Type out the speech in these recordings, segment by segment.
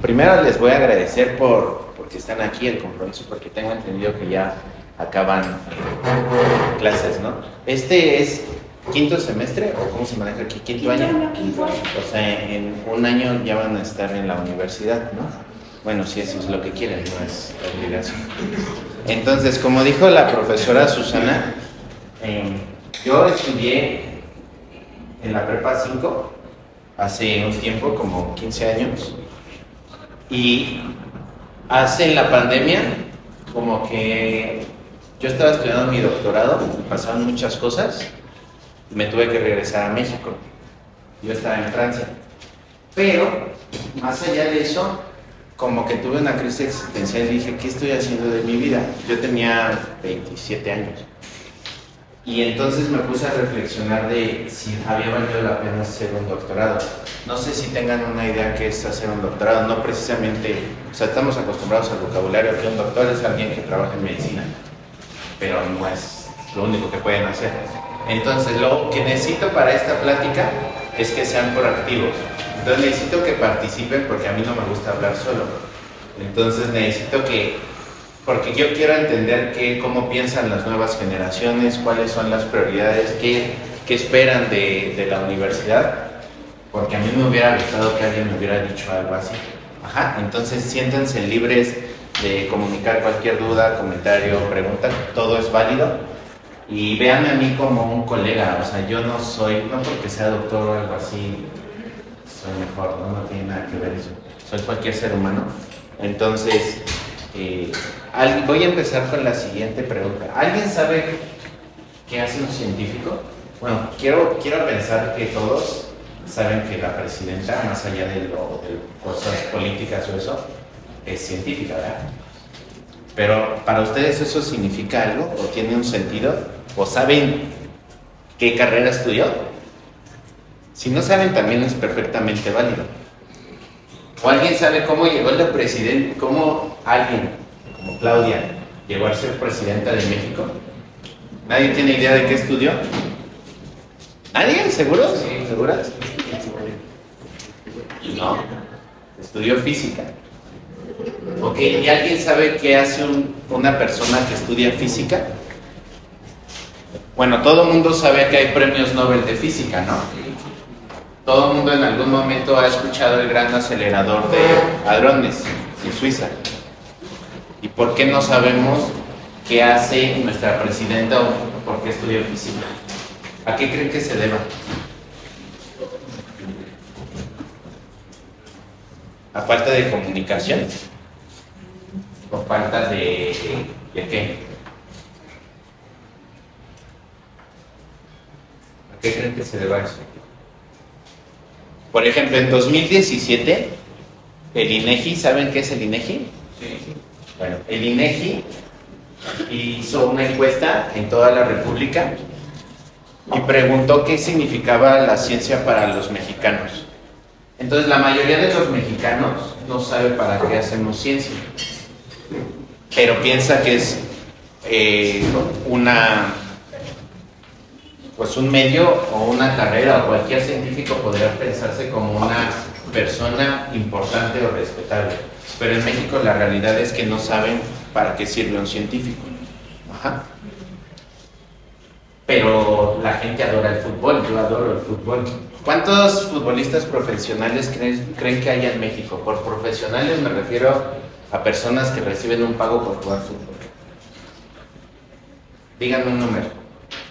primero les voy a agradecer porque están aquí, el compromiso, porque tengo entendido que ya acaban clases, ¿no? Este es quinto semestre, o cómo se maneja aquí, quinto año. O sea, en un año ya van a estar en la universidad, ¿no? Bueno, si eso es lo que quieren, no es obligación. Entonces, como dijo la profesora Susana, yo estudié en la prepa 5 hace un tiempo, como 15 años, y hace la pandemia, como que yo estaba estudiando mi doctorado, me pasaron muchas cosas, y me tuve que regresar a México. Yo estaba en Francia. Pero, más allá de eso, como que tuve una crisis existencial y dije, ¿qué estoy haciendo de mi vida? Yo tenía 27 años. Y entonces me puse a reflexionar de si había valido la pena hacer un doctorado. No sé si tengan una idea qué es hacer un doctorado, no precisamente, o sea, estamos acostumbrados al vocabulario que un doctor es alguien que trabaja en medicina, pero no es lo único que pueden hacer. Entonces, lo que necesito para esta plática es que sean proactivos. Entonces necesito que participen porque a mí no me gusta hablar solo. Entonces necesito que, porque yo quiero entender cómo piensan las nuevas generaciones, cuáles son las prioridades, qué esperan de la universidad, porque a mí me hubiera gustado que alguien me hubiera dicho algo así. Ajá, entonces siéntanse libres de comunicar cualquier duda, comentario, pregunta, todo es válido. Y véanme a mí como un colega, o sea, yo no soy, no porque sea doctor o algo así, soy mejor, no tiene nada que ver eso. Soy cualquier ser humano. Entonces, voy a empezar con la siguiente pregunta. ¿Alguien sabe qué hace un científico? Bueno, quiero pensar que todos saben que la presidenta, más allá de cosas políticas o eso, es científica, ¿verdad? Pero para ustedes eso significa algo, o tiene un sentido, o saben qué carrera estudió. Si no saben, también es perfectamente válido. ¿O alguien sabe cómo llegó el presidente, cómo alguien como Claudia llegó a ser presidenta de México? ¿Nadie tiene idea de qué estudió? ¿Nadie? ¿Seguros? Sí. ¿Seguras? No, estudió física. Ok, ¿y alguien sabe qué hace una persona que estudia física? Bueno, todo el mundo sabe que hay premios Nobel de física, ¿no? Todo el mundo en algún momento ha escuchado el gran acelerador de hadrones en Suiza. ¿Y por qué no sabemos qué hace nuestra presidenta o por qué estudió física? ¿A qué creen que se deba? ¿A falta de comunicación? ¿O falta de qué? ¿A qué creen que se deba eso? Por ejemplo, en 2017, el INEGI, ¿saben qué es el INEGI? Sí. Bueno, el INEGI hizo una encuesta en toda la República y preguntó qué significaba la ciencia para los mexicanos. Entonces, la mayoría de los mexicanos no sabe para qué hacemos ciencia, pero piensa que es un medio o una carrera, o cualquier científico podría pensarse como una persona importante o respetable. Pero en México la realidad es que no saben para qué sirve un científico. Ajá. Pero la gente adora el fútbol, yo adoro el fútbol. ¿Cuántos futbolistas profesionales creen que hay en México? Por profesionales me refiero a personas que reciben un pago por jugar fútbol. Díganme un número.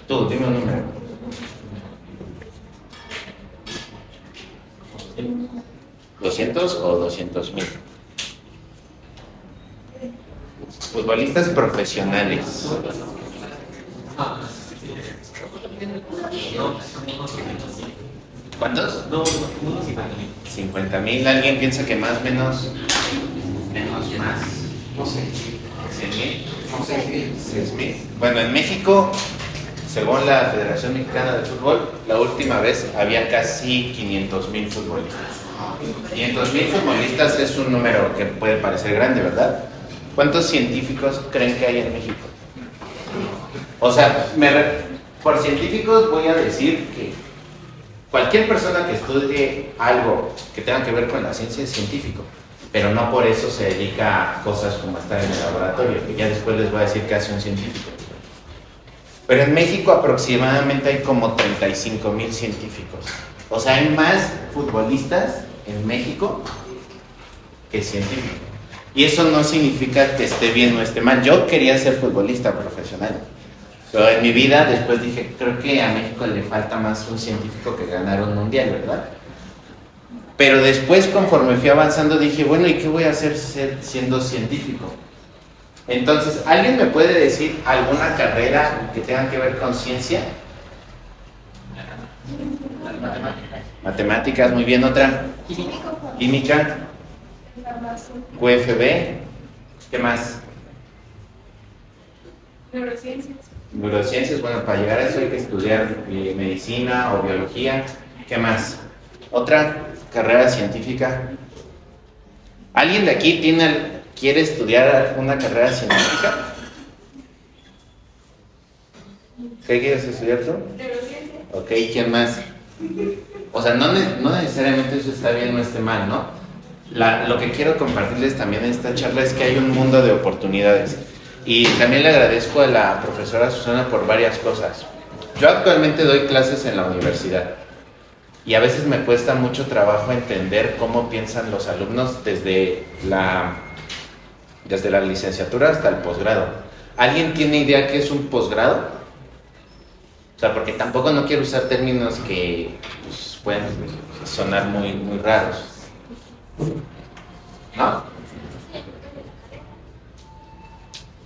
Tú, dime un número. ¿200 o 200,000? Futbolistas profesionales. ¿Cuántos? 50,000. ¿Alguien piensa que más, menos, más? No sé. 100,000. No sé. 6,000. Bueno, en México, según la Federación Mexicana de Fútbol, la última vez había casi 500,000 futbolistas. 500,000 futbolistas es un número que puede parecer grande, ¿verdad? ¿Cuántos científicos creen que hay en México? O sea, por científicos voy a decir que cualquier persona que estudie algo que tenga que ver con la ciencia es científico. pero no por eso se dedica a cosas como estar en el laboratorio, que ya después les voy a decir qué hace un científico. Pero en México aproximadamente hay como 35,000 científicos. O sea, hay más futbolistas en México que científicos. Y eso no significa que esté bien o esté mal. Yo quería ser futbolista profesional. Pero en mi vida después dije, creo que a México le falta más un científico que ganar un mundial, ¿verdad? Pero después, conforme fui avanzando, dije, bueno, ¿y qué voy a hacer siendo científico? Entonces, ¿alguien me puede decir alguna carrera que tenga que ver con ciencia? Matemáticas, muy bien. ¿Otra? Química. QFB. ¿Qué más? Neurociencias, bueno, para llegar a eso hay que estudiar medicina o biología. ¿Qué más? ¿Otra carrera científica? ¿Alguien de aquí quiere estudiar una carrera científica? ¿Qué quieres estudiar tú? Neurociencia. Ok, ¿quién más? O sea, no necesariamente eso está bien o esté mal, ¿no? Lo que quiero compartirles también en esta charla es que hay un mundo de oportunidades. Y también le agradezco a la profesora Susana por varias cosas. Yo actualmente doy clases en la universidad y a veces me cuesta mucho trabajo entender cómo piensan los alumnos desde la licenciatura hasta el posgrado. ¿Alguien tiene idea qué es un posgrado? O sea, porque tampoco no quiero usar términos que pues, pueden sonar muy, muy raros. ¿No?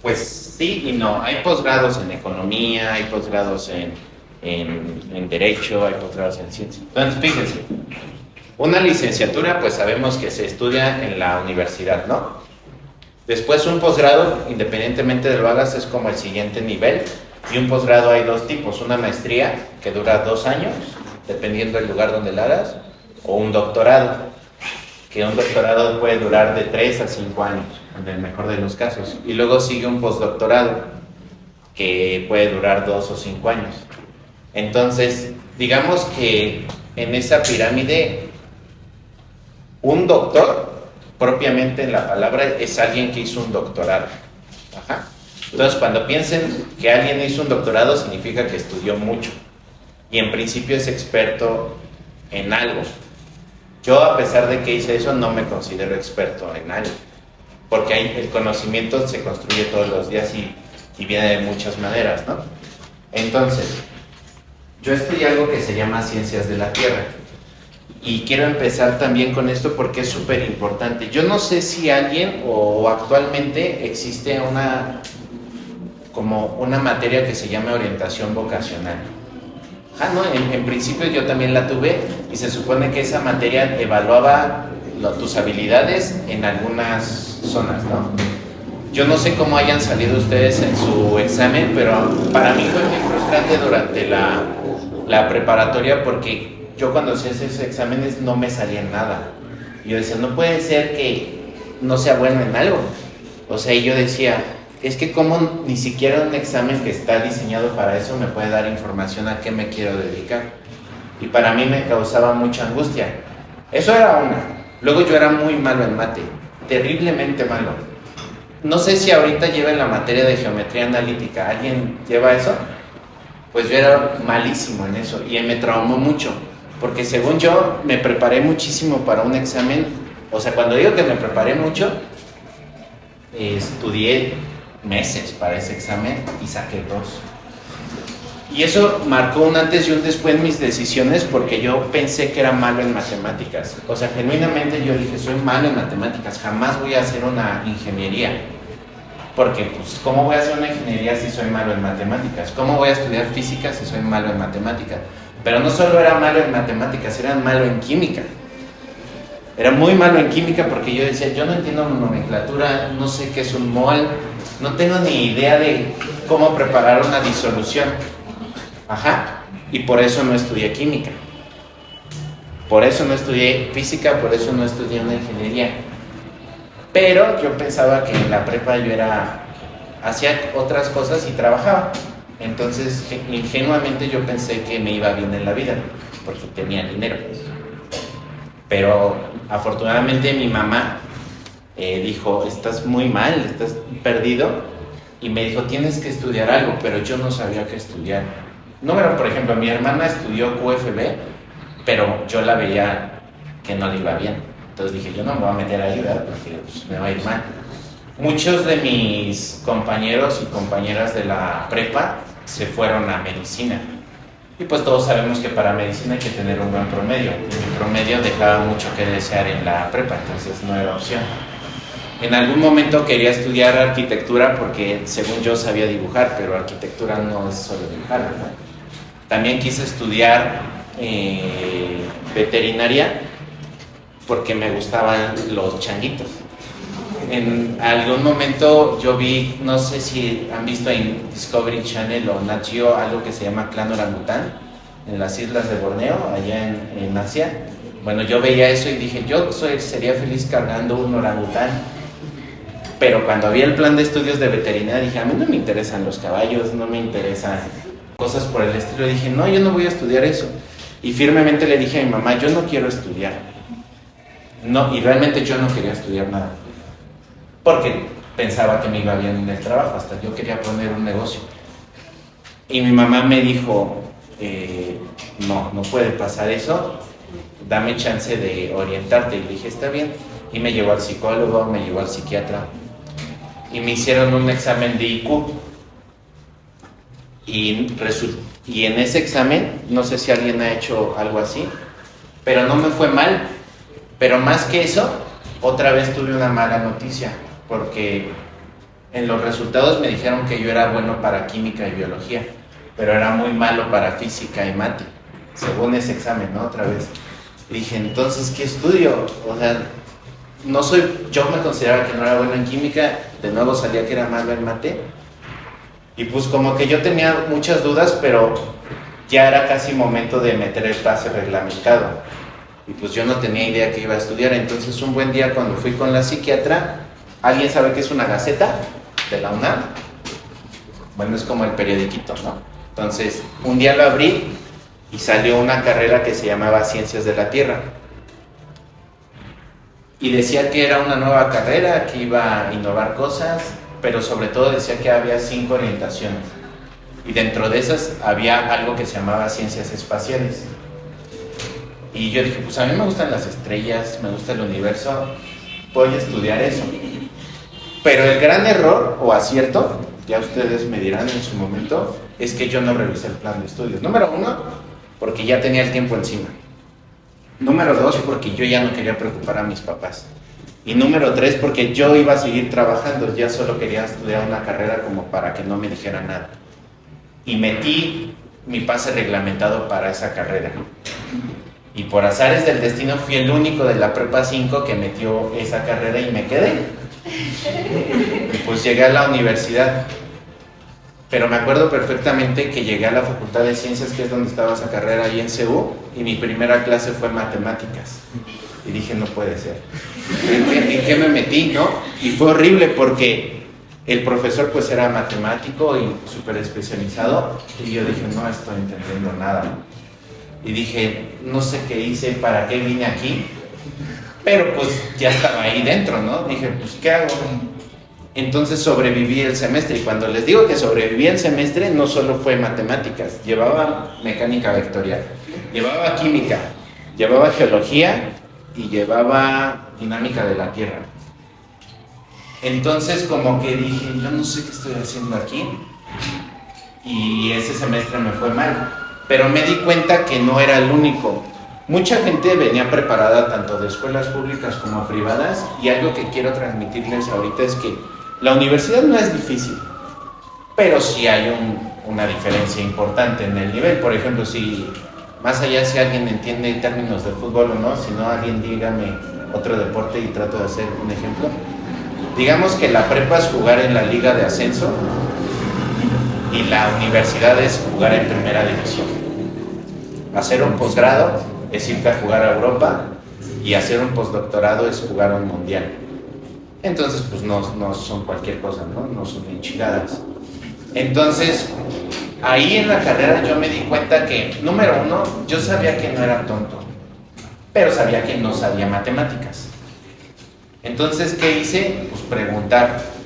Pues sí y no. Hay posgrados en economía, hay posgrados en derecho, hay posgrados en ciencia. Entonces, fíjense, una licenciatura pues sabemos que se estudia en la universidad, ¿no? Después un posgrado, independientemente de lo hagas, es como el siguiente nivel. Y un posgrado hay dos tipos, una maestría que dura 2 años, dependiendo del lugar donde la hagas, o un doctorado, que un doctorado puede durar de 3 a 5 años, en el mejor de los casos. Y luego sigue un postdoctorado, que puede durar 2 o 5 años. Entonces, digamos que en esa pirámide, un doctor, propiamente en la palabra, es alguien que hizo un doctorado. Ajá. Entonces, cuando piensen que alguien hizo un doctorado, significa que estudió mucho. Y en principio es experto en algo. Yo, a pesar de que hice eso, no me considero experto en algo. Porque el conocimiento se construye todos los días y viene de muchas maneras, ¿no? Entonces, yo estudié algo que se llama Ciencias de la Tierra. Y quiero empezar también con esto porque es súper importante. Yo no sé si alguien o actualmente existe como una materia que se llama orientación vocacional. No, en principio yo también la tuve y se supone que esa materia evaluaba tus habilidades en algunas zonas, ¿no? Yo no sé cómo hayan salido ustedes en su examen, pero para mí fue muy frustrante durante la preparatoria porque yo cuando hacía esos exámenes no me salía nada. Yo decía, no puede ser que no sea bueno en algo. O sea, y yo decía, es que como ni siquiera un examen que está diseñado para eso me puede dar información a qué me quiero dedicar. Y para mí me causaba mucha angustia. Eso era una. Luego yo era muy malo en mate, terriblemente malo. No sé si ahorita llevan la materia de geometría analítica. ¿Alguien lleva eso? Pues yo era malísimo en eso y me traumó mucho. Porque según yo me preparé muchísimo para un examen. O sea, cuando digo que me preparé mucho, estudié meses para ese examen y saqué 2. Y eso marcó un antes y un después en mis decisiones porque yo pensé que era malo en matemáticas. O sea, genuinamente yo dije, soy malo en matemáticas, jamás voy a hacer una ingeniería. Porque, pues, ¿cómo voy a hacer una ingeniería si soy malo en matemáticas? ¿Cómo voy a estudiar física si soy malo en matemáticas? Pero no solo era malo en matemáticas, era malo en química. Era muy malo en química porque yo decía, yo no entiendo nomenclatura, no sé qué es un mol, no tengo ni idea de cómo preparar una disolución. Ajá, y por eso no estudié química. Por eso no estudié física, por eso no estudié una ingeniería. Pero yo pensaba que en la prepa yo hacía otras cosas y trabajaba. Entonces, ingenuamente yo pensé que me iba bien en la vida, porque tenía dinero. Pero afortunadamente mi mamá, me dijo, estás muy mal, estás perdido, y me dijo, tienes que estudiar algo, pero yo no sabía qué estudiar. Número, por ejemplo, mi hermana estudió QFB, pero yo la veía que no le iba bien. Entonces dije, yo no me voy a meter ahí, ¿verdad? Porque pues, me va a ir mal. Muchos de mis compañeros y compañeras de la prepa se fueron a medicina. Y pues todos sabemos que para medicina hay que tener un buen promedio. Y mi promedio dejaba mucho que desear en la prepa, entonces no era opción. En algún momento quería estudiar arquitectura porque según yo sabía dibujar, pero arquitectura no es solo dibujar, ¿verdad? También quise estudiar veterinaria porque me gustaban los changuitos. En algún momento yo vi, no sé si han visto en Discovery Channel o Nat Geo, algo que se llama Clan Orangután en las islas de Borneo, allá en Asia. Bueno, yo veía eso y dije, sería feliz cargando un orangután. Pero cuando había el plan de estudios de veterinaria dije, a mí no me interesan los caballos, no me interesan cosas por el estilo. Dije, no, yo no voy a estudiar eso. Y firmemente le dije a mi mamá, yo no quiero estudiar. No, y realmente yo no quería estudiar nada. Porque pensaba que me iba bien en el trabajo, hasta yo quería poner un negocio. Y mi mamá me dijo, no puede pasar eso, dame chance de orientarte. Y le dije, está bien. Y me llevó al psicólogo, me llevó al psiquiatra. Y me hicieron un examen de IQ. Y en ese examen, no sé si alguien ha hecho algo así, pero no me fue mal. Pero más que eso, otra vez tuve una mala noticia, porque en los resultados me dijeron que yo era bueno para química y biología, pero era muy malo para física y mate, según ese examen, ¿no? Otra vez. Dije, entonces, ¿qué estudio? O sea, yo me consideraba que no era bueno en química, de nuevo salía que era malo en mate, y pues como que yo tenía muchas dudas, pero ya era casi momento de meter el pase reglamentado. Y pues yo no tenía idea que iba a estudiar. Entonces un buen día cuando fui con la psiquiatra, ¿alguien sabe qué es una gaceta de la UNAM? Bueno, es como el periodiquito, ¿no? Entonces un día lo abrí y salió una carrera que se llamaba Ciencias de la Tierra. Y decía que era una nueva carrera, que iba a innovar cosas, pero sobre todo decía que había 5 orientaciones. Y dentro de esas había algo que se llamaba Ciencias Espaciales. Y yo dije, pues a mí me gustan las estrellas, me gusta el universo, voy a estudiar eso. Pero el gran error o acierto, ya ustedes me dirán en su momento, es que yo no revisé el plan de estudios. Número 1, porque ya tenía el tiempo encima. Número 2, porque yo ya no quería preocupar a mis papás. Y número 3, porque yo iba a seguir trabajando, ya solo quería estudiar una carrera como para que no me dijeran nada. Y metí mi pase reglamentado para esa carrera. Y por azares del destino fui el único de la prepa 5 que metió esa carrera y me quedé. Y pues llegué a la universidad. Pero me acuerdo perfectamente que llegué a la Facultad de Ciencias, que es donde estaba esa carrera, ahí en CU, y mi primera clase fue matemáticas. Y dije, no puede ser. ¿En qué me metí, no? Y fue horrible porque el profesor pues era matemático y súper especializado, y yo dije, no estoy entendiendo nada. Y dije, no sé qué hice, para qué vine aquí, pero pues ya estaba ahí dentro, ¿no? Dije, pues ¿qué hago? Entonces sobreviví el semestre, y cuando les digo que sobreviví el semestre, no solo fue matemáticas, llevaba mecánica vectorial, llevaba química, llevaba geología y llevaba dinámica de la Tierra. Entonces como que dije, yo no sé qué estoy haciendo aquí, y ese semestre me fue mal. Pero me di cuenta que no era el único. Mucha gente venía preparada tanto de escuelas públicas como privadas, y algo que quiero transmitirles ahorita es que la universidad no es difícil, pero sí hay una diferencia importante en el nivel. Por ejemplo, más allá si alguien entiende en términos de fútbol o no, si no, alguien dígame otro deporte y trato de hacer un ejemplo. Digamos que la prepa es jugar en la liga de ascenso y la universidad es jugar en primera división. Hacer un posgrado es irte a jugar a Europa, y hacer un postdoctorado es jugar a un mundial. Entonces pues no son cualquier cosa, no son enchiladas. Entonces ahí en la carrera yo me di cuenta que, número 1, yo sabía que no era tonto, pero sabía que no sabía matemáticas. Entonces, ¿qué hice? Pues preguntar.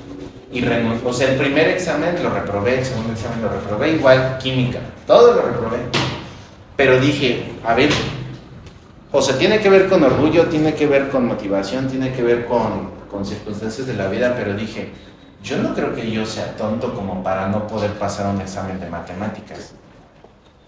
O sea, el primer examen lo reprobé, el segundo examen lo reprobé, igual química, todo lo reprobé. Pero dije, a ver, o sea, tiene que ver con orgullo, tiene que ver con motivación, tiene que ver con circunstancias de la vida, pero dije, yo no creo que yo sea tonto como para no poder pasar un examen de matemáticas.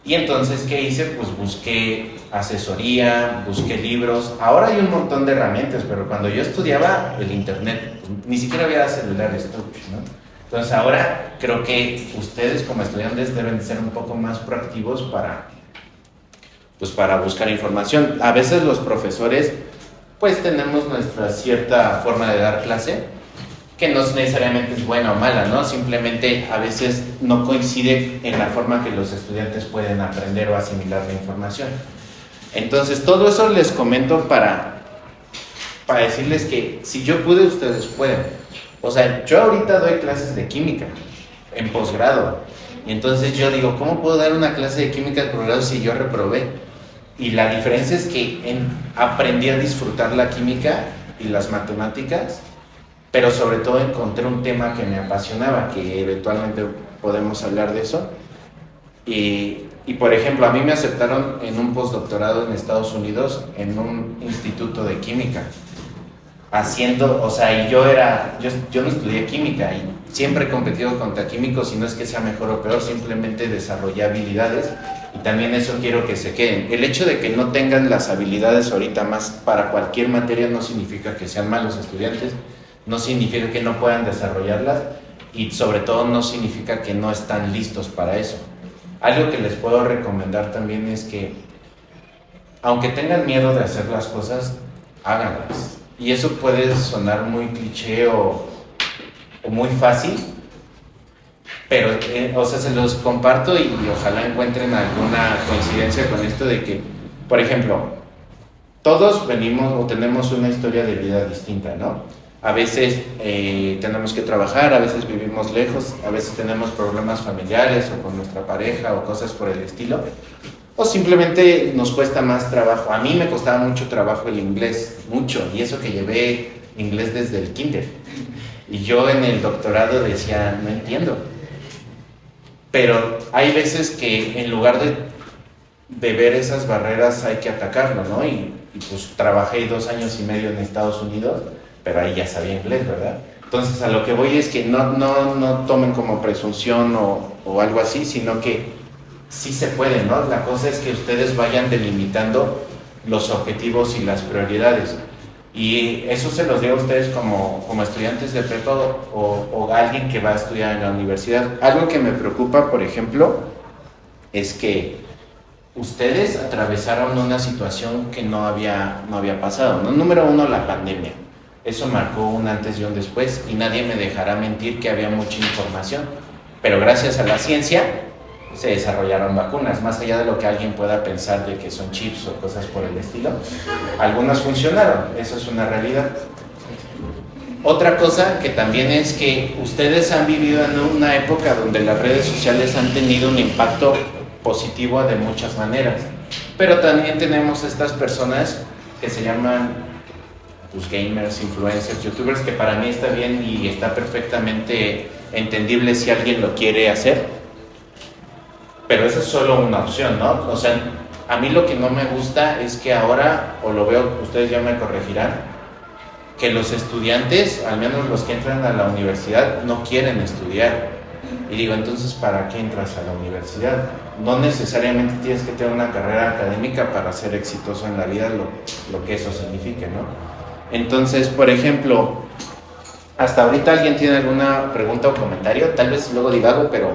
Y entonces, ¿qué hice? Pues busqué asesoría, busqué libros. Ahora hay un montón de herramientas, pero cuando yo estudiaba, el internet, pues, ni siquiera había celulares touch, ¿no? Entonces ahora creo que ustedes como estudiantes deben ser un poco más proactivos pues para buscar información. A veces los profesores, pues tenemos nuestra cierta forma de dar clase, que no necesariamente es buena o mala, ¿no? Simplemente a veces no coincide en la forma que los estudiantes pueden aprender o asimilar la información. Entonces, todo eso les comento para decirles que si yo pude, ustedes pueden. O sea, yo ahorita doy clases de química en posgrado. Y entonces yo digo, ¿cómo puedo dar una clase de química de posgrado si yo reprobé? Y la diferencia es que aprendí a disfrutar la química y las matemáticas, pero sobre todo encontré un tema que me apasionaba, que eventualmente podemos hablar de eso. Y por ejemplo, a mí me aceptaron en un postdoctorado en Estados Unidos en un instituto de química, o sea, y yo no estudié química y siempre he competido contra químicos y no es que sea mejor o peor, simplemente desarrollé habilidades y también eso quiero que se queden. El hecho de que no tengan las habilidades ahorita más para cualquier materia no significa que sean malos estudiantes, no significa que no puedan desarrollarlas y sobre todo no significa que no están listos para eso. Algo que les puedo recomendar también es que, aunque tengan miedo de hacer las cosas, háganlas. Y eso puede sonar muy cliché o muy fácil, pero, o sea, se los comparto y ojalá encuentren alguna coincidencia con esto de que, por ejemplo, todos venimos o tenemos una historia de vida distinta, ¿no? A veces tenemos que trabajar, a veces vivimos lejos, a veces tenemos problemas familiares o con nuestra pareja o cosas por el estilo, o simplemente nos cuesta más trabajo. A mí me costaba mucho trabajo el inglés, mucho, y eso que llevé inglés desde el kinder. Y yo en el doctorado decía, no entiendo. Pero hay veces que en lugar de ver esas barreras hay que atacarlo, ¿no? Y pues trabajé 2 años y medio en Estados Unidos, pero ahí ya sabía inglés, ¿verdad? Entonces a lo que voy es que no tomen como presunción o algo así, sino que sí se puede, ¿no? La cosa es que ustedes vayan delimitando los objetivos y las prioridades. Y eso se los digo a ustedes como estudiantes de prepa o alguien que va a estudiar en la universidad. Algo que me preocupa, por ejemplo, es que ustedes atravesaron una situación que no había pasado, ¿no? Número 1, la pandemia. Eso marcó un antes y un después y nadie me dejará mentir que había mucha información. Pero gracias a la ciencia se desarrollaron vacunas, más allá de lo que alguien pueda pensar de que son chips o cosas por el estilo. Algunas funcionaron, eso es una realidad. Otra cosa que también es que ustedes han vivido en una época donde las redes sociales han tenido un impacto positivo de muchas maneras, pero también tenemos estas personas que se llaman pues, gamers, influencers, youtubers, que para mí está bien y está perfectamente entendible si alguien lo quiere hacer, pero esa es solo una opción, ¿no? O sea, a mí lo que no me gusta es que ahora, o lo veo, ustedes ya me corregirán, que los estudiantes, al menos los que entran a la universidad, no quieren estudiar. Y digo, entonces, ¿para qué entras a la universidad? No necesariamente tienes que tener una carrera académica para ser exitoso en la vida, lo que eso signifique, ¿no? Entonces, por ejemplo, hasta ahorita alguien tiene alguna pregunta o comentario, tal vez luego divago, pero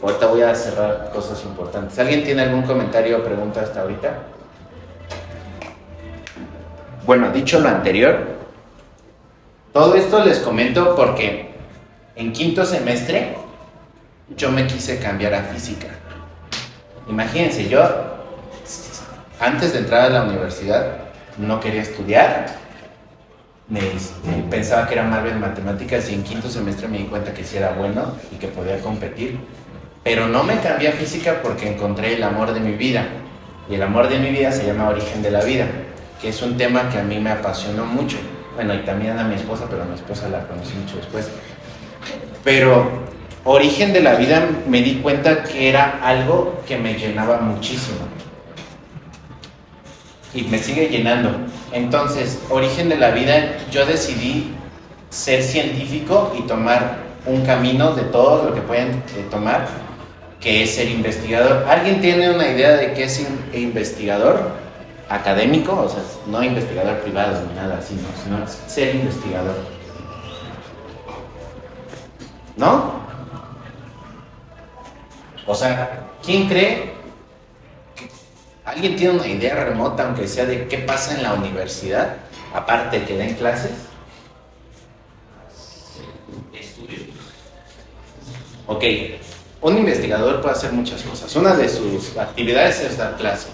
ahorita voy a cerrar cosas importantes. ¿Alguien tiene algún comentario o pregunta hasta ahorita? Bueno, dicho lo anterior, todo esto les comento porque en 5º semestre yo me quise cambiar a física. Imagínense, yo antes de entrar a la universidad no quería estudiar, pensaba que era malo en matemáticas y en 5º semestre me di cuenta que sí era bueno y que podía competir. Pero no me cambié a física porque encontré el amor de mi vida. Y el amor de mi vida se llama Origen de la Vida, que es un tema que a mí me apasionó mucho. bueno, y también a mi esposa, pero a mi esposa la conocí mucho después. Pero Origen de la Vida me di cuenta que era algo que me llenaba muchísimo. Y me sigue llenando. Entonces, Origen de la Vida, yo decidí ser científico y tomar un camino de todo lo que pueden tomar, que es ser investigador. ¿Alguien tiene una idea de qué es investigador académico? O sea, no investigador privado ni nada así, ¿no? Sino ser investigador. ¿No? O sea, ¿quién cree? ¿Alguien tiene una idea remota, aunque sea, de qué pasa en la universidad? Aparte de que den clases. Estudios. Ok, un investigador puede hacer muchas cosas. Una de sus actividades es dar clase.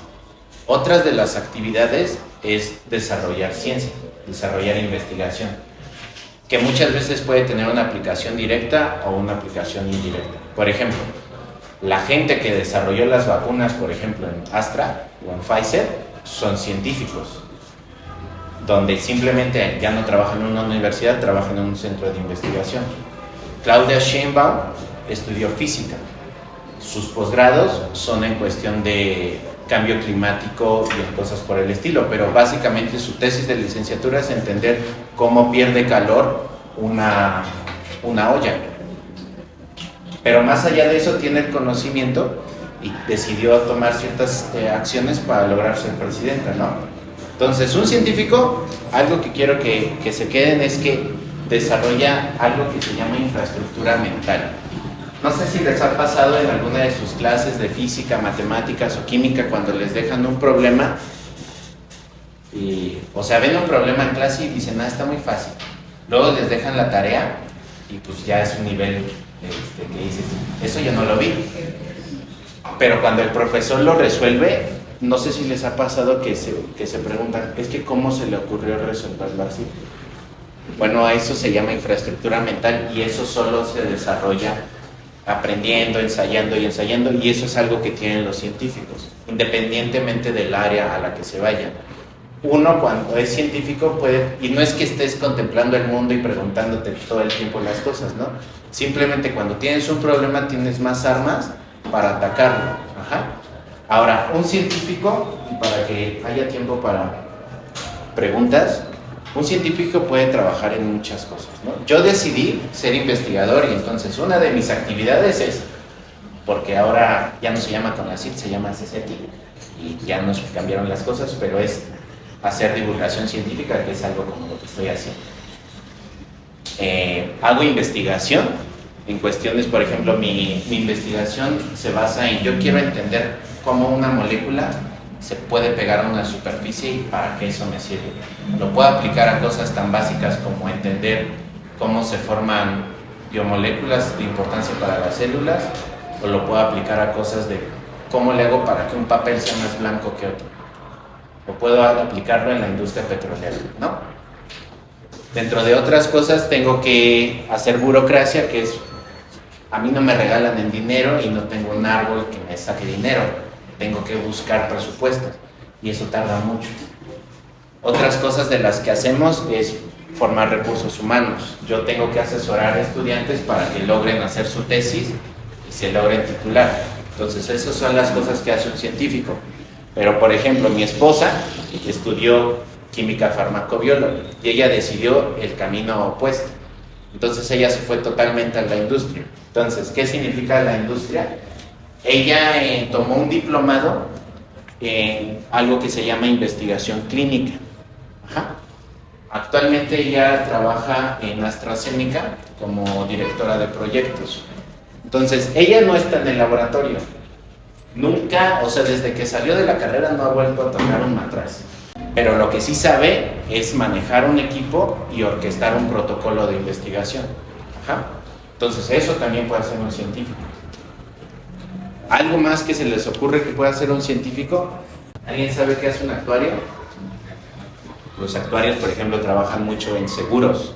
Otras de las actividades es desarrollar ciencia, desarrollar investigación, que muchas veces puede tener una aplicación directa o una aplicación indirecta. Por ejemplo, la gente que desarrolló las vacunas, por ejemplo, en Astra o en Pfizer, son científicos, donde simplemente ya no trabajan en una universidad, trabajan en un centro de investigación. Claudia Sheinbaum estudió física. Sus posgrados son en cuestión de cambio climático y en cosas por el estilo, pero básicamente su tesis de licenciatura es entender cómo pierde calor una olla. Pero más allá de eso tiene el conocimiento y decidió tomar ciertas acciones para lograr ser presidenta, ¿no? Entonces, un científico, algo que quiero que se queden es que desarrolla algo que se llama infraestructura mental. No sé si les ha pasado en alguna de sus clases de física, matemáticas o química cuando les dejan un problema, o sea, ven un problema en clase y dicen, está muy fácil. Luego les dejan la tarea y pues ya es un nivel que dices, eso yo no lo vi. Pero cuando el profesor lo resuelve, no sé si les ha pasado que se preguntan, es que ¿cómo se le ocurrió resolverlo así? Bueno, a eso se llama infraestructura mental y eso solo se desarrolla aprendiendo, ensayando y ensayando, y eso es algo que tienen los científicos, independientemente del área a la que se vayan. Uno cuando es científico puede, y no es que estés contemplando el mundo y preguntándote todo el tiempo las cosas, ¿no? Simplemente cuando tienes un problema tienes más armas para atacarlo. Ajá. Ahora, un científico, y para que haya tiempo para preguntas, un científico puede trabajar en muchas cosas, ¿no? Yo decidí ser investigador y entonces una de mis actividades es, porque ahora ya no se llama CONACYT, se llama CCETI, y ya nos cambiaron las cosas, pero es hacer divulgación científica, que es algo como lo que estoy haciendo. Hago investigación en cuestiones, por ejemplo, mi investigación se basa en, yo quiero entender cómo una molécula se puede pegar a una superficie y para qué eso me sirve. Lo puedo aplicar a cosas tan básicas como entender cómo se forman biomoléculas de importancia para las células, o lo puedo aplicar a cosas de cómo le hago para que un papel sea más blanco que otro. O puedo aplicarlo en la industria petrolera, ¿no? Dentro de otras cosas tengo que hacer burocracia, que es, a mí no me regalan el dinero y no tengo un árbol que me saque dinero. Tengo que buscar presupuestos y eso tarda mucho. Otras cosas de las que hacemos es formar recursos humanos. Yo tengo que asesorar a estudiantes para que logren hacer su tesis y se logren titular. Entonces, esas son las cosas que hace un científico. Pero, por ejemplo, mi esposa estudió química farmacobióloga y ella decidió el camino opuesto. Entonces, ella se fue totalmente a la industria. Entonces, ¿qué significa la industria? Ella tomó un diplomado en algo que se llama investigación clínica. Ajá. Actualmente ella trabaja en AstraZeneca como directora de proyectos. Entonces, ella no está en el laboratorio. Nunca, o sea, desde que salió de la carrera no ha vuelto a tocar un matraz. Pero lo que sí sabe es manejar un equipo y orquestar un protocolo de investigación. Ajá. Entonces, eso también puede hacer un científico. ¿Algo más que se les ocurre que pueda hacer un científico? ¿Alguien sabe qué hace un actuario? Los actuarios, por ejemplo, trabajan mucho en seguros.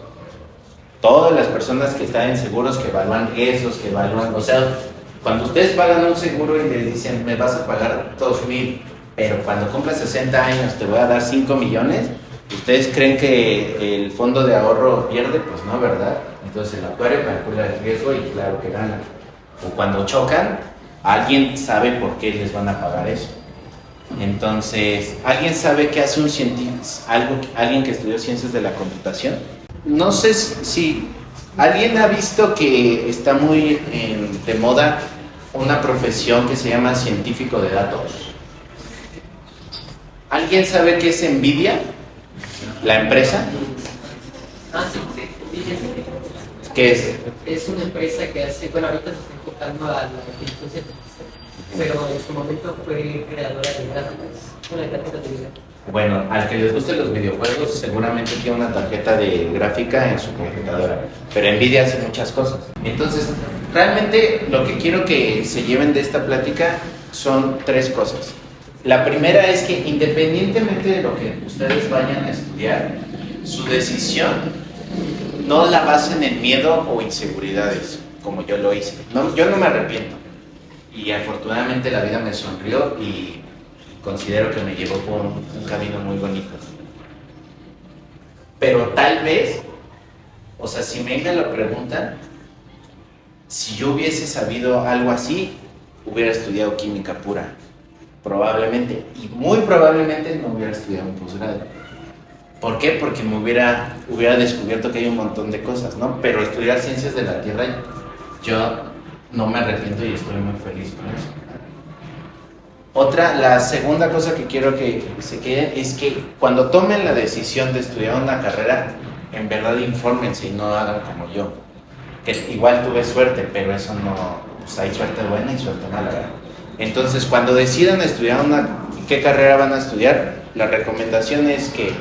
Todas las personas que están en seguros, que evalúan riesgos, que evalúan... O sea, cuando ustedes pagan un seguro y les dicen, me vas a pagar 2,000, pero cuando cumplas 60 años te voy a dar 5 millones, ¿Ustedes creen que el fondo de ahorro pierde? Pues no, ¿verdad? Entonces el actuario calcula el riesgo y claro que gana. O cuando chocan, alguien sabe por qué les van a pagar eso. Entonces, ¿alguien sabe qué hace un científico, alguien que estudió ciencias de la computación? No sé si alguien ha visto que está muy de moda una profesión que se llama científico de datos. ¿Alguien sabe qué es NVIDIA? ¿La empresa? Ah, sí, sí. ¿Qué es? Es una empresa que hace, bueno, ahorita se está enfocando a la inteligencia artificial, pero en su momento fue creadora de gráficas, una tarjeta de video. Bueno, al que les gusten los videojuegos seguramente tiene una tarjeta de gráfica en su computadora, pero NVIDIA hace muchas cosas. Entonces, realmente lo que quiero que se lleven de esta plática son tres cosas. La primera es que independientemente de lo que ustedes vayan a estudiar, su decisión no la basen en miedo o inseguridades, como yo lo hice. No, yo no me arrepiento. Y afortunadamente la vida me sonrió y considero que me llevó por un camino muy bonito. Pero tal vez, o sea, si me lo preguntan, si yo hubiese sabido algo así, hubiera estudiado química pura. Probablemente, y muy probablemente no hubiera estudiado un posgrado. ¿Por qué? Porque me hubiera descubierto que hay un montón de cosas, ¿no? Pero estudiar ciencias de la Tierra, yo no me arrepiento y estoy muy feliz con eso. La segunda cosa que quiero que se queden es que cuando tomen la decisión de estudiar una carrera, en verdad infórmense y no hagan como yo. Que igual tuve suerte, pero eso no, pues hay suerte buena y suerte mala, ¿verdad? Entonces, cuando decidan estudiar qué carrera van a estudiar, la recomendación es que,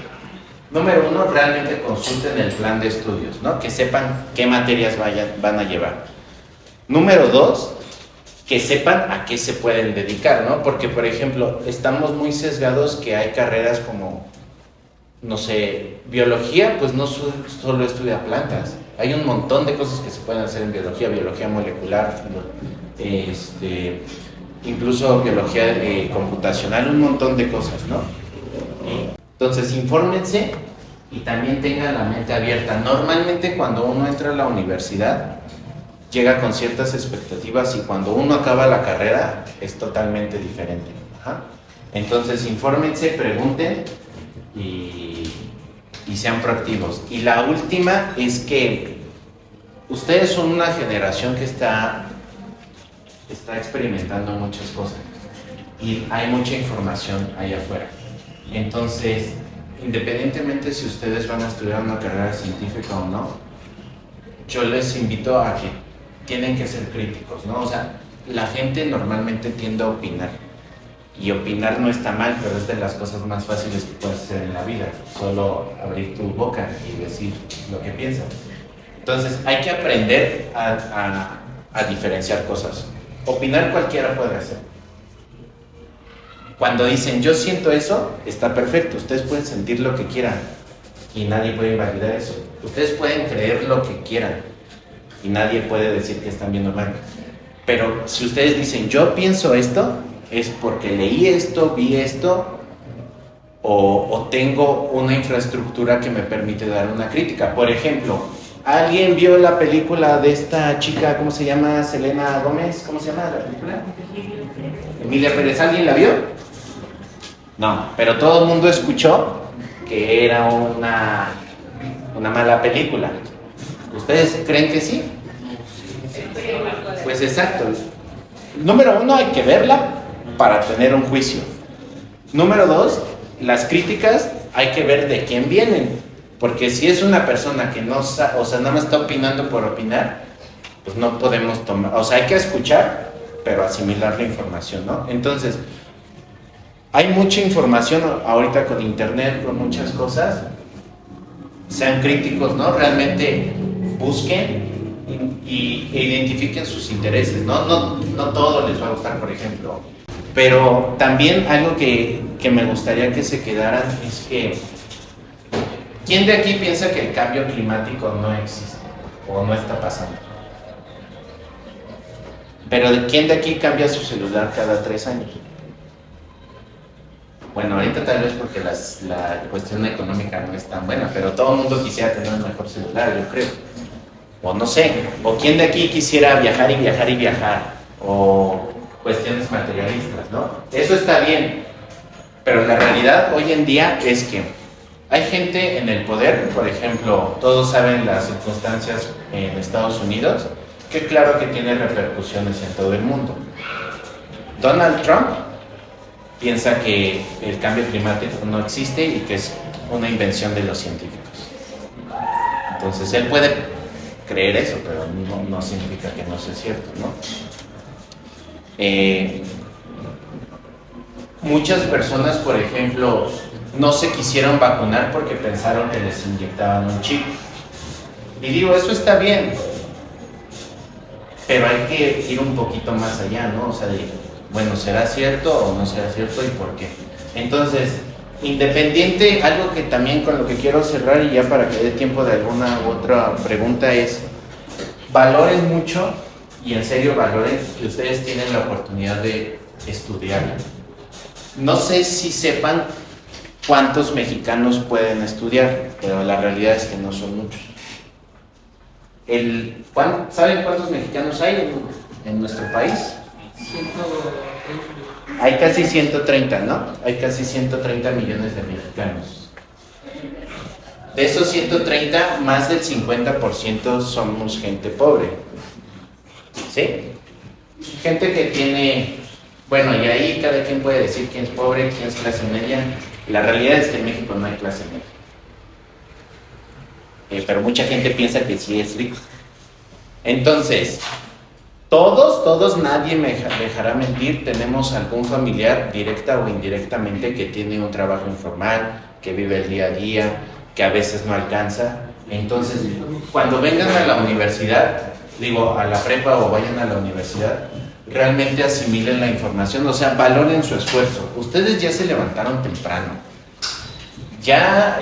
número uno, realmente consulten el plan de estudios, ¿no? Que sepan qué materias van a llevar. Número dos, que sepan a qué se pueden dedicar, ¿no? Porque, por ejemplo, estamos muy sesgados que hay carreras como, no sé, biología, pues no solo estudia plantas. Hay un montón de cosas que se pueden hacer en biología molecular, incluso biología computacional, un montón de cosas, ¿no? Entonces, infórmense y también tengan la mente abierta. Normalmente cuando uno entra a la universidad, llega con ciertas expectativas y cuando uno acaba la carrera es totalmente diferente. Ajá. Entonces, infórmense, pregunten y sean proactivos. Y la última es que ustedes son una generación que está experimentando muchas cosas y hay mucha información allá afuera. Entonces, independientemente si ustedes van a estudiar una carrera científica o no, yo les invito a que tienen que ser críticos, ¿no? O sea, la gente normalmente tiende a opinar y opinar no está mal, pero es de las cosas más fáciles que puedes hacer en la vida, solo abrir tu boca y decir lo que piensas. Entonces, hay que aprender a diferenciar cosas. Opinar cualquiera puede hacer. Cuando dicen yo siento eso, está perfecto. Ustedes pueden sentir lo que quieran y nadie puede invalidar eso. Ustedes pueden creer lo que quieran y nadie puede decir que están viendo mal. Pero si ustedes dicen yo pienso esto, es porque leí esto, vi esto o tengo una infraestructura que me permite dar una crítica. Por ejemplo, ¿alguien vio la película de esta chica, cómo se llama? Selena Gómez, ¿cómo se llama la película? Emilia Pérez, ¿alguien la vio? No, pero todo el mundo escuchó que era una mala película. ¿Ustedes creen que sí? Pues exacto. Número uno, hay que verla para tener un juicio. Número dos, las críticas hay que ver de quién vienen. Porque si es una persona que no sabe, o sea, nada más está opinando por opinar, pues no podemos tomar, o sea, hay que escuchar, pero asimilar la información, ¿no? Entonces, hay mucha información ahorita con internet, con muchas cosas. Sean críticos, ¿no? Realmente busquen e identifiquen sus intereses, ¿no? No todo les va a gustar, por ejemplo. Pero también algo que me gustaría que se quedaran es que ¿quién de aquí piensa que el cambio climático no existe o no está pasando? Pero ¿quién de aquí cambia su celular cada 3 años? Bueno, ahorita tal vez porque la cuestión económica no es tan buena, pero todo el mundo quisiera tener un mejor celular, yo creo. O no sé, o quién de aquí quisiera viajar y viajar y viajar, o cuestiones materialistas, ¿no? Eso está bien, pero la realidad hoy en día es que hay gente en el poder, por ejemplo, todos saben las circunstancias en Estados Unidos, que claro que tiene repercusiones en todo el mundo. Donald Trump piensa que el cambio climático no existe y que es una invención de los científicos. Entonces él puede creer eso, pero no significa que no sea cierto, ¿no? Muchas personas, por ejemplo, no se quisieron vacunar porque pensaron que les inyectaban un chip. Y digo, eso está bien, pero hay que ir un poquito más allá, ¿no? O sea, bueno, ¿será cierto o no será cierto y por qué? Entonces, independiente, algo que también con lo que quiero cerrar y ya para que dé tiempo de alguna u otra pregunta es, valoren mucho y en serio valoren que ustedes tienen la oportunidad de estudiar. No sé si sepan cuántos mexicanos pueden estudiar, pero la realidad es que no son muchos. ¿Saben cuántos mexicanos hay en nuestro país? 130. Hay casi 130, ¿no? Hay casi 130 millones de mexicanos. De esos 130, más del 50% somos gente pobre. ¿Sí? Gente que tiene... Bueno, y ahí cada quien puede decir quién es pobre, quién es clase media. La realidad es que en México no hay clase media. Pero mucha gente piensa que sí es rico. Entonces, todos, nadie me dejará mentir, tenemos algún familiar, directa o indirectamente, que tiene un trabajo informal, que vive el día a día, que a veces no alcanza. Entonces, cuando vengan a la universidad, digo, a la prepa o vayan a la universidad, realmente asimilen la información, o sea, valoren su esfuerzo. Ustedes ya se levantaron temprano. Ya,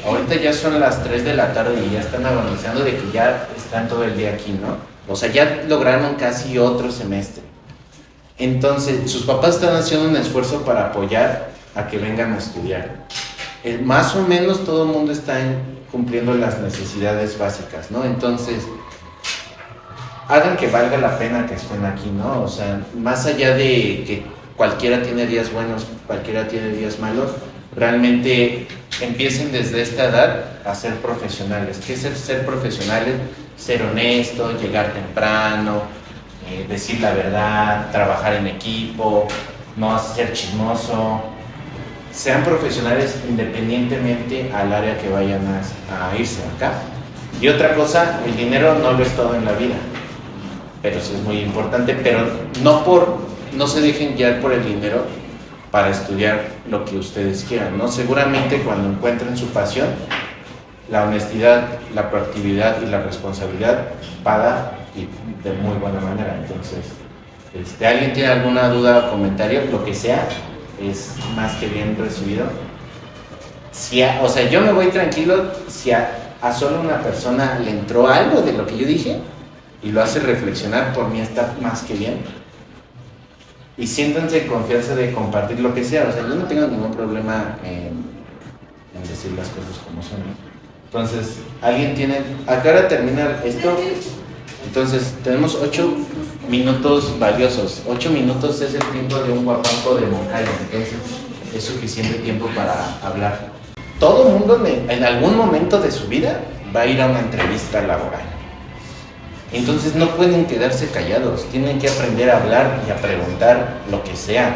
ahorita ya son las 3 de la tarde y ya están agonizando de que ya están todo el día aquí, ¿no? O sea, ya lograron casi otro semestre. Entonces, sus papás están haciendo un esfuerzo para apoyar a que vengan a estudiar. Más o menos todo el mundo está cumpliendo las necesidades básicas, ¿no? Entonces, hagan que valga la pena que estén aquí, ¿no? O sea, más allá de que cualquiera tiene días buenos, cualquiera tiene días malos, realmente empiecen desde esta edad a ser profesionales. ¿Qué es ser profesionales? Ser honesto, llegar temprano, decir la verdad, trabajar en equipo, no ser chismoso. Sean profesionales independientemente al área que vayan a irse acá. Y otra cosa, el dinero no lo es todo en la vida, pero sí es muy importante, pero no se dejen guiar por el dinero para estudiar lo que ustedes quieran, ¿no? Seguramente cuando encuentren su pasión, la honestidad, la proactividad y la responsabilidad paga y de muy buena manera. Entonces, ¿alguien tiene alguna duda o comentario? Lo que sea, es más que bien recibido. O sea, yo me voy tranquilo si a solo una persona le entró algo de lo que yo dije y lo hace reflexionar, por mí está más que bien. Y siéntanse en confianza de compartir lo que sea. O sea, yo no tengo ningún problema en decir las cosas como son, ¿no? Entonces, ¿alguien tiene...? ¿A qué hora termina esto? Entonces, tenemos 8 minutos valiosos. 8 minutos es el tiempo de un guapanco de Moncayo. Entonces, es suficiente tiempo para hablar. Todo el mundo en algún momento de su vida va a ir a una entrevista laboral. Entonces no pueden quedarse callados, tienen que aprender a hablar y a preguntar lo que sea,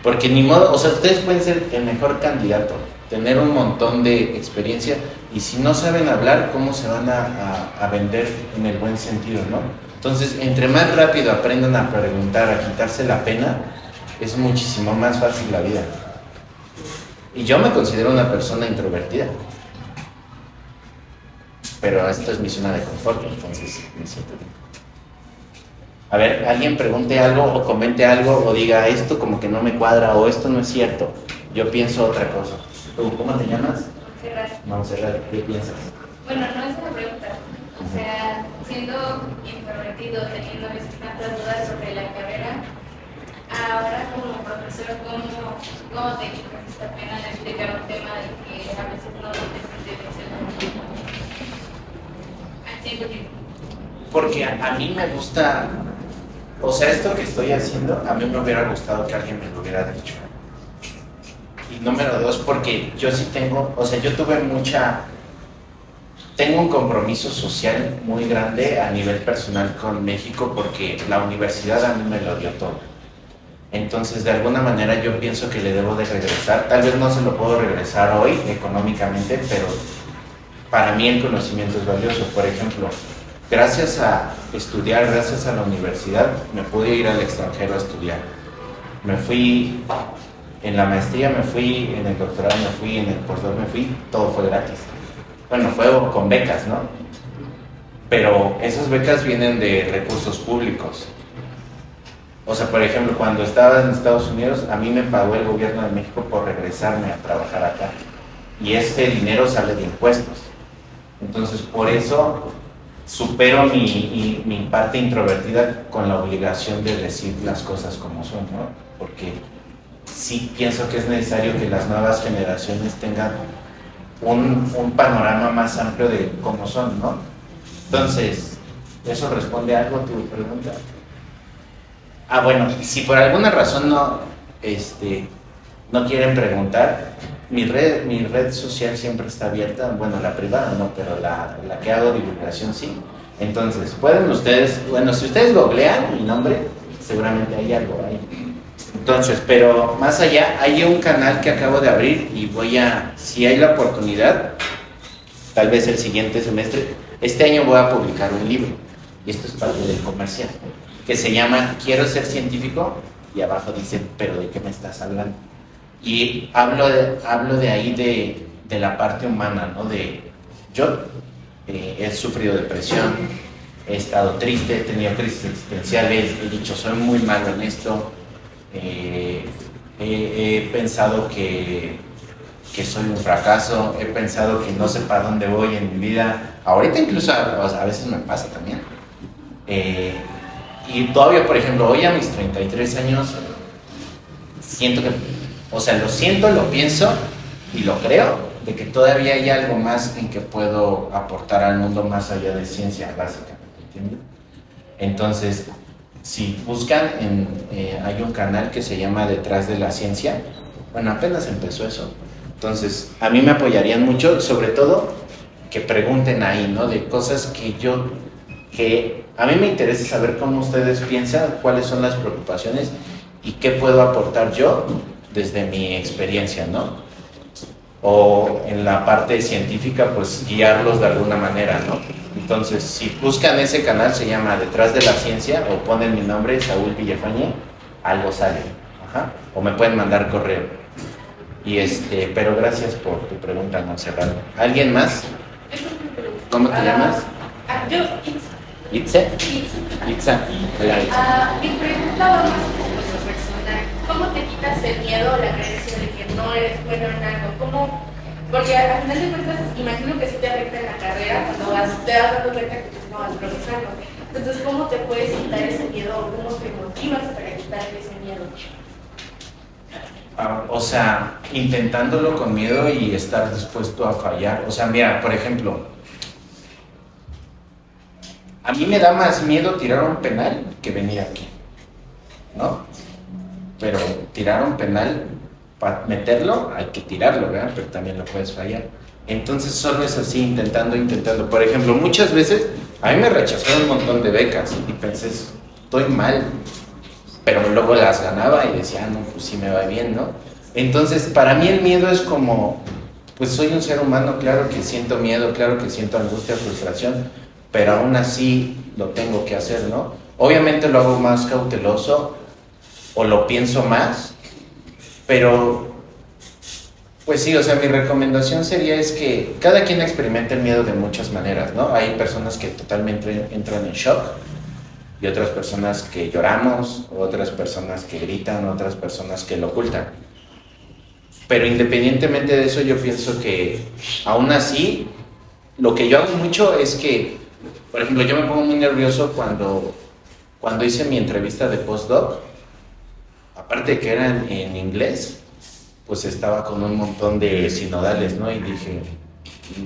porque ni modo, o sea, ustedes pueden ser el mejor candidato, tener un montón de experiencia, y si no saben hablar, ¿cómo se van a vender en el buen sentido, no? Entonces, entre más rápido aprendan a preguntar, a quitarse la pena, es muchísimo más fácil la vida. Y yo me considero una persona introvertida, pero esto es mi zona de confort, entonces me siento bien. A ver, alguien pregunte algo o comente algo o diga esto como que no me cuadra o esto no es cierto. Yo pienso otra cosa. ¿Tú cómo te llamas? Montserrat. Montserrat, ¿qué piensas? Bueno, no es una pregunta. O sea, siendo introvertido, teniendo esas tantas dudas sobre la carrera, ahora como profesor, ¿cómo te quitas esta pena de explicar un tema de que a veces no te sientes al 100%? Porque a mí me gusta, o sea, esto que estoy haciendo, a mí me hubiera gustado que alguien me lo hubiera dicho. Y número dos, porque yo sí tengo, o sea, yo tengo un compromiso social muy grande a nivel personal con México porque la universidad a mí me lo dio todo. Entonces, de alguna manera yo pienso que le debo de regresar. Tal vez no se lo puedo regresar hoy económicamente, pero para mí el conocimiento es valioso. Por ejemplo, gracias a estudiar, gracias a la universidad, me pude ir al extranjero a estudiar. Me fui en la maestría, me fui en el doctorado, me fui en el postdoc, me fui, todo fue gratis. Bueno, fue con becas, ¿no? Pero esas becas vienen de recursos públicos. O sea, por ejemplo, cuando estaba en Estados Unidos, a mí me pagó el gobierno de México por regresarme a trabajar acá. Y este dinero sale de impuestos. Entonces, por eso supero mi parte introvertida con la obligación de decir las cosas como son, ¿no? Porque sí pienso que es necesario que las nuevas generaciones tengan un panorama más amplio de cómo son, ¿no? Entonces, ¿eso responde a algo a tu pregunta? Ah, bueno, si por alguna razón no quieren preguntar, mi red social siempre está abierta, bueno, la privada no, pero la que hago divulgación sí. Entonces, pueden ustedes, bueno, si ustedes googlean mi nombre, seguramente hay algo ahí. Entonces, pero más allá, hay un canal que acabo de abrir y si hay la oportunidad, tal vez el siguiente semestre, este año voy a publicar un libro, y esto es parte del comercial, que se llama Quiero ser científico, y abajo dice, ¿pero de qué me estás hablando? Y hablo de ahí de la parte humana, ¿no? Yo he sufrido depresión, he estado triste, he tenido crisis existenciales, he dicho, soy muy malo en esto, he pensado que soy un fracaso, he pensado que no sé para dónde voy en mi vida. Ahorita incluso a veces me pasa también. Y todavía, por ejemplo, hoy a mis 33 años, siento que, o sea, lo siento, lo pienso y lo creo, de que todavía hay algo más en que puedo aportar al mundo más allá de ciencia básica, ¿entiendes? Entonces, si buscan, hay un canal que se llama Detrás de la Ciencia. Bueno, apenas empezó eso. Entonces, a mí me apoyarían mucho, sobre todo que pregunten ahí, ¿no? De cosas que a mí me interesa saber cómo ustedes piensan, cuáles son las preocupaciones y qué puedo aportar yo desde mi experiencia, ¿no? O en la parte científica, pues guiarlos de alguna manera, ¿no? Entonces, si buscan ese canal, se llama Detrás de la Ciencia, o ponen mi nombre, Saúl Villafañe, algo sale. Ajá. O me pueden mandar correo. Pero gracias por tu pregunta, Montserrat. ¿Alguien más? ¿Cómo te llamas? Yo, Itze. Itza. Hola, Itza. Mi pregunta va más como lo personal. ¿Cómo te quitas el miedo o la creencia de que no eres bueno en algo? Porque al final de cuentas, imagino que sí te afecta en la carrera cuando te vas dando cuenta que no vas progresando. Entonces, ¿cómo te puedes quitar ese miedo o cómo te motivas para quitar ese miedo? O sea, intentándolo con miedo y estar dispuesto a fallar. O sea, mira, por ejemplo, a mí me da más miedo tirar un penal que venir aquí, ¿no? Pero tirar un penal, para meterlo, hay que tirarlo, ¿verdad? Pero también lo puedes fallar. Entonces solo es así, intentando. Por ejemplo, muchas veces a mí me rechazaron un montón de becas y pensé, estoy mal, pero luego las ganaba y decía, no, pues sí me va bien, ¿no? Entonces, para mí el miedo es como, pues soy un ser humano, claro que siento miedo, claro que siento angustia, frustración, pero aún así lo tengo que hacer, ¿no? Obviamente lo hago más cauteloso o lo pienso más, pero pues sí, o sea, mi recomendación sería es que cada quien experimente el miedo de muchas maneras, ¿no? Hay personas que totalmente entran en shock y otras personas que lloramos, otras personas que gritan, otras personas que lo ocultan. Pero independientemente de eso, yo pienso que aún así, lo que yo hago mucho es que, por ejemplo, yo me pongo muy nervioso cuando hice mi entrevista de postdoc aparte de que eran en inglés, pues estaba con un montón de sinodales, ¿no? Y dije,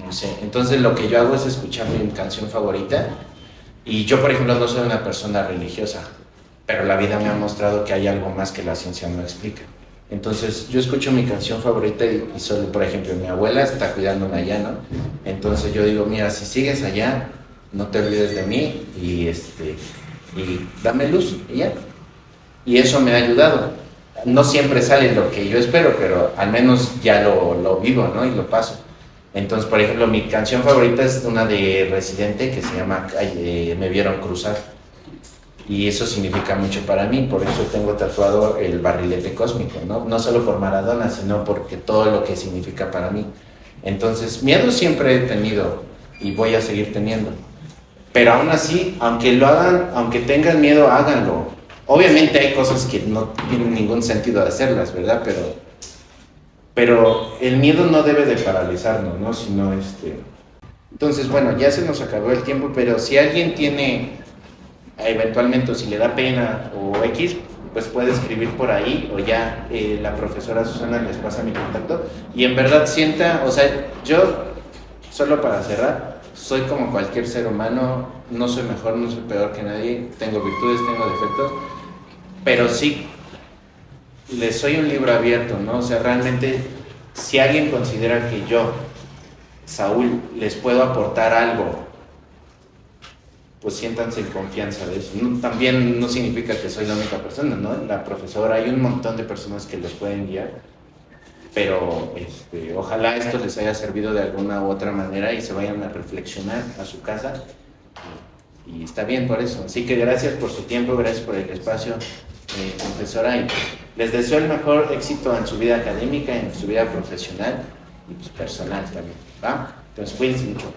no sé. Entonces lo que yo hago es escuchar mi canción favorita. Y yo, por ejemplo, no soy una persona religiosa, pero la vida me ha mostrado que hay algo más que la ciencia no explica. Entonces yo escucho mi canción favorita y solo, por ejemplo, mi abuela está cuidándome allá, ¿no? Entonces yo digo, mira, si sigues allá, no te olvides de mí y dame luz y ya. Y eso me ha ayudado. No siempre sale lo que yo espero, pero al menos ya lo vivo, ¿no? Y lo paso. Entonces, por ejemplo, mi canción favorita es una de Residente que se llama Me Vieron Cruzar. Y eso significa mucho para mí, por eso tengo tatuado el barrilete cósmico, ¿no? No solo por Maradona, sino porque todo lo que significa para mí. Entonces, miedo siempre he tenido y voy a seguir teniendo. Pero aún así, aunque lo hagan, aunque tengan miedo, háganlo. Obviamente hay cosas que no tienen ningún sentido de hacerlas, ¿verdad? Pero el miedo no debe de paralizarnos, ¿no? Sino Entonces, bueno, ya se nos acabó el tiempo, pero si alguien tiene, eventualmente, si le da pena o X, pues puede escribir por ahí, o ya la profesora Susana les pasa mi contacto, y en verdad sienta, o sea, yo, solo para cerrar, soy como cualquier ser humano, no soy mejor, no soy peor que nadie, tengo virtudes, tengo defectos, pero sí, les soy un libro abierto, ¿no? O sea, realmente, si alguien considera que yo, Saúl, les puedo aportar algo, pues siéntanse en confianza de eso. No, también no significa que soy la única persona, ¿no? La profesora, hay un montón de personas que los pueden guiar, pero ojalá esto les haya servido de alguna u otra manera y se vayan a reflexionar a su casa. Y está bien por eso. Así que gracias por su tiempo, gracias por el espacio, profesora, y les deseo el mejor éxito en su vida académica, en su vida profesional y pues personal también, ¿va? Entonces cuídense mucho.